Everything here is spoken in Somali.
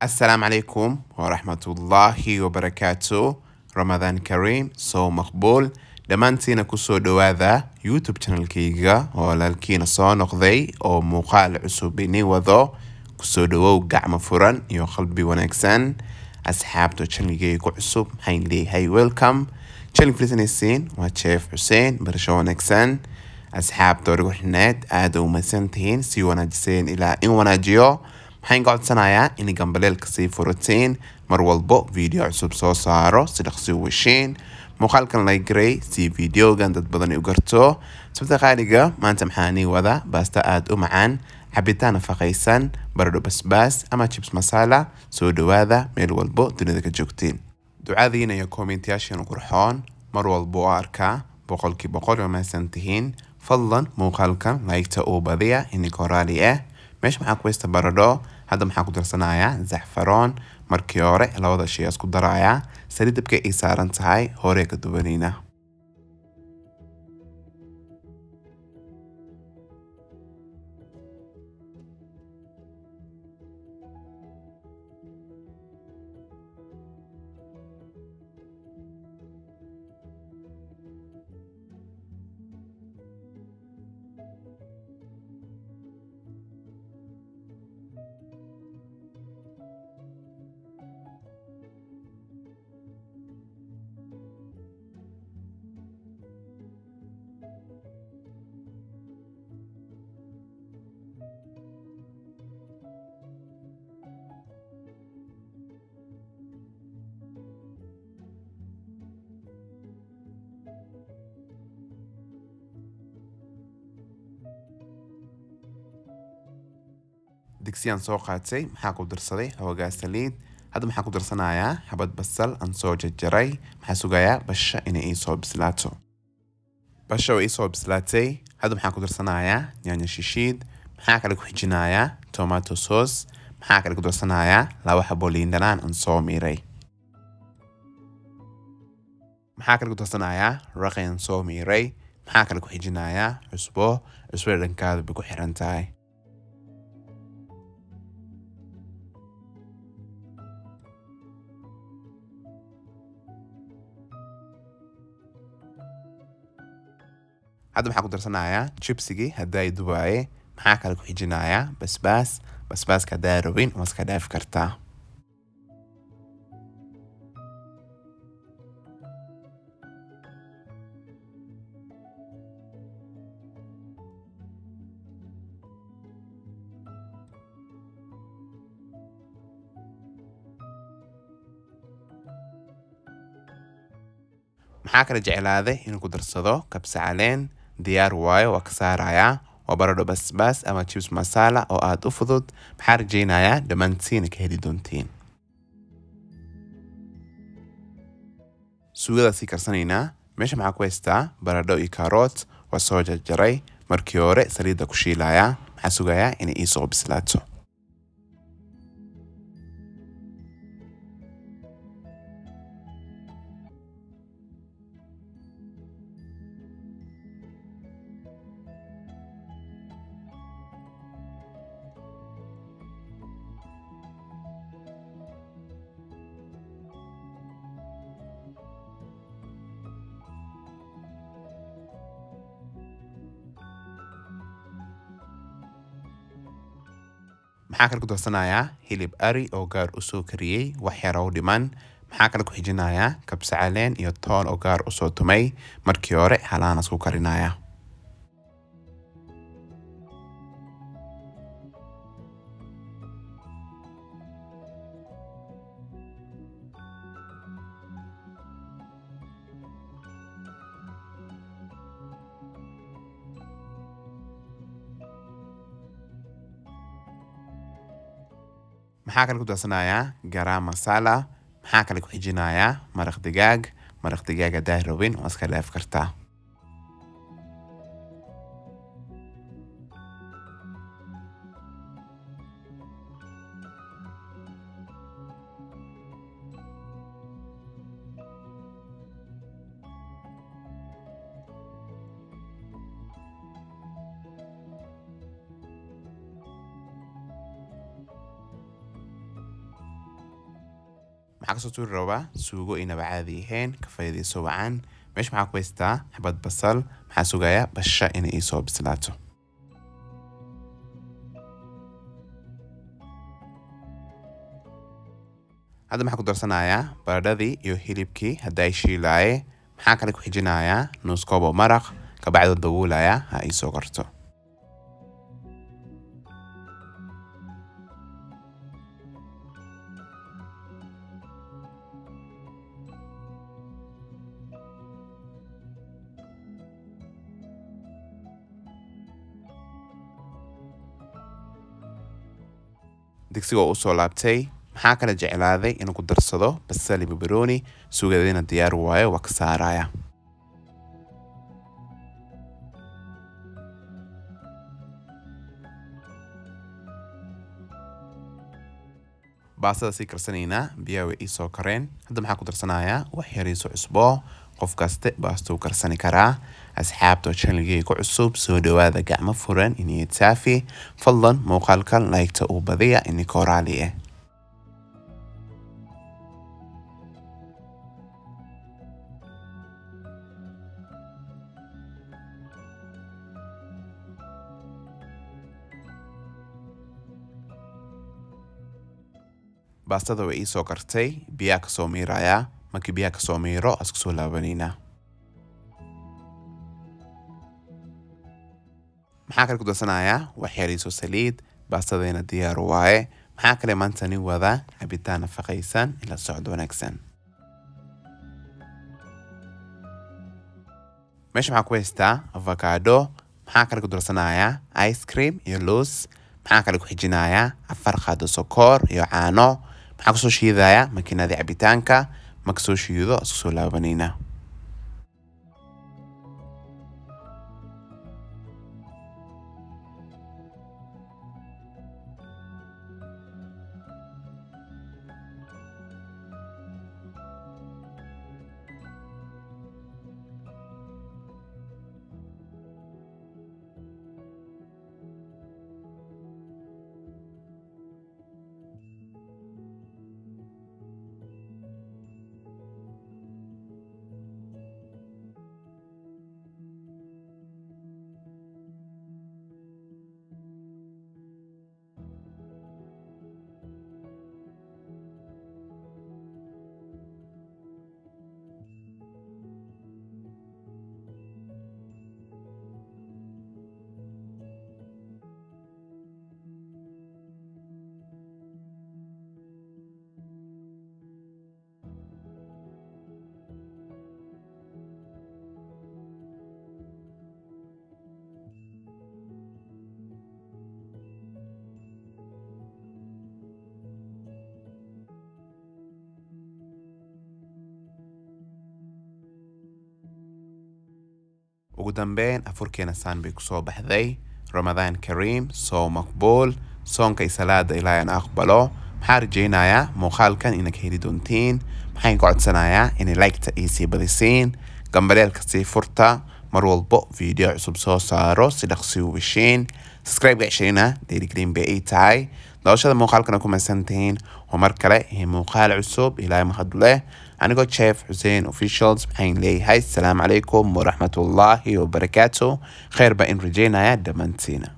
السلام عليكم ورحمة الله وبركاته. رمضان كريم سو مقبول. dhammaantiina kusoo dhawaada youtube channelkayga oo walaalkiina soo noqday oo muuqaal cusub ini wado. kusoo dhawow gacmo furan iyo qalbi wanaagsan. asxaabta channelkayga ku cusub maxaan leeyahay welcome. channel fiirsanaysiin waa Chef Xuseen barasho wanaagsan. asxaabta origu xineed aada u mahadsantihiin sii wanaajiseen ilaa in wanaajiyo. waxaan ka codsanayaa in gambaleelka sii furatiin mar walbo video cusub soo saaro si dhaqsi u heshiin. muuqaalkan la garay si videogan dad badan u garto. sabta qaaliga maanta maxaan wada baasta aad u macaan, cabitaan nafaqaysan, baradho basbaas ama chips masala. soo dhawaada meel walbo dunida ka joogtiin. ducadiina iyo kommentayaashiina qurxoon mar walbo oo arkaa boqolkiiba boqol oo mahadsantihiin. fadlan muuqaalkan laygta uu badiya ininka horaali ah. meesha maxaa ku haysta baradho. hadda maxaa ku darsanayaa zaxfaroon. markii hore labada shay isku darayaa. saliid dabka ay saaran tahay hore ka duwanayna. digsiyaan soo qaatay maxaa ku darsaday xoogaa saliid. hadda maxaa ku darsanayaa xabad basal aan soo jarjaray. maxaa sugayaa basha inay ii soo bislaato. basha way ii soo bislaatay. hadda maxaa ku darsanayaa yaanyo shishiid. maxaa kale ku xijinayaa tomato sauce. maxaa kale ku darsanayaa laba xabo liin dhanaan aan soo miiray. maxaa kale ku darsanayaa raqi aan soo miiray. maxaa kale ku xijinayaa cusbo. cusbo dhankaada bay ku xiran tahay. hadda maxaa ku darsanayaa chipsigii haddaa ay dubaaye. maxaa kale ku xijinayaa basbaas. basbaaska haddaa rabin waa iska dhaafi kartaa. maxaa kale jeclaaday inuu ku darsado kabsa caleen. diyaar waayo waa ka saarayaa. waa baradho basbaas ama chips masala oo aada u fudud. maxaa rajaynayaa dhammaantiina ka heli doontiin. suugada sii karsanaynaa. meesha maxaa ku haystaa baradho iyo karoot. waa soo jarjaray. markii hore saliidda ku shiilayaa. maxaa sugayaa inay ii soo bislaato. maxaa kale ku darsanayaa hilib ari oo gaar u soo kariyey wax yar oo dhiman. maxaa kale ku xijinayaa kabsa caleen iyo toon oo gaar u soo tumay. markii hore halaan isku karinaya. maxaa kale ku darsanayaa garam masala. maxaa kale ku xijinayaa maraq digaag. maraq digaag haddaa rabin waa iska dhaafi kartaa. maxaa kasoo tuuri rabaa suugo inaba caadi ahayn ka faa'iidayso wacan meesha maxaa ku haystaa xabad basal maxaa sugayaa basha inay ii soo bislaato hadda maxaa ku darsanayaa baradhadii iyo hilibkii hadda ay shiilaaye maxaa kale ku xijinayaa nus koob oo maraq kabacdo daboolayaa ha ii soo karto digsiga oo soo laabtay maxaa kale jeclaaday inuu ku darsado basal iyo barbarooni suugadeena diyaar waayo waa ka saaraya baastada sii karsanayna biyaha way ii soo kareen hadda maxaa ku darsanayaa wax yariiso cusbo qof kaste baastuu karsani karaa asxaabta channelkayga ku cusub soo dhawaada gacmo furan inay taafi fadlan muuqaalkan like-ta uu badiya inay koraali ah baastada way ii soo kartay biyaha ka soo miiraya markii biyaha ka soo miiro asku soo laabanayna maxaa kale ku darsanayaa wax yariiso saliid baastadeena diyaar waaye maxaa kale maanta nin wada cabitaan nafaqaysan ila socod wanaagsan meesha maxaa ku haystaa avocado maxaa kale ku darsanayaa ice cream iyo loos maxaa kale ku xijinayaa 4 qaado sokor iyo caano maxaa ku soo shiidayaa makiinada cabitaanka marka soo shiido isku soo laabanayna ugu dambeyn afurkeena saan bay ku soo baxday Ramadan Kareem soo maqbuul soonka salaada ilaahay aan aqbalo maxaa rajaynayaa muuqaalkan inaad heli doontiin maxaan ku codsanayaa in like-ta iyo sii badisiin gambaleelka sii furta mar walba video cusub soo saaro si dhaqsi u heshiin subscribe gashayna Daily Green Bay tahay dawashada muuqaalkan ku maasantiin oo mar kale muuqaal cusub ilaahay mahadleh anigoo chef Hussein officials maxaan leeyahay assalamu alaykum wa rahmatullahi wa barakatuh khair ba in rajaynaya dhamantiina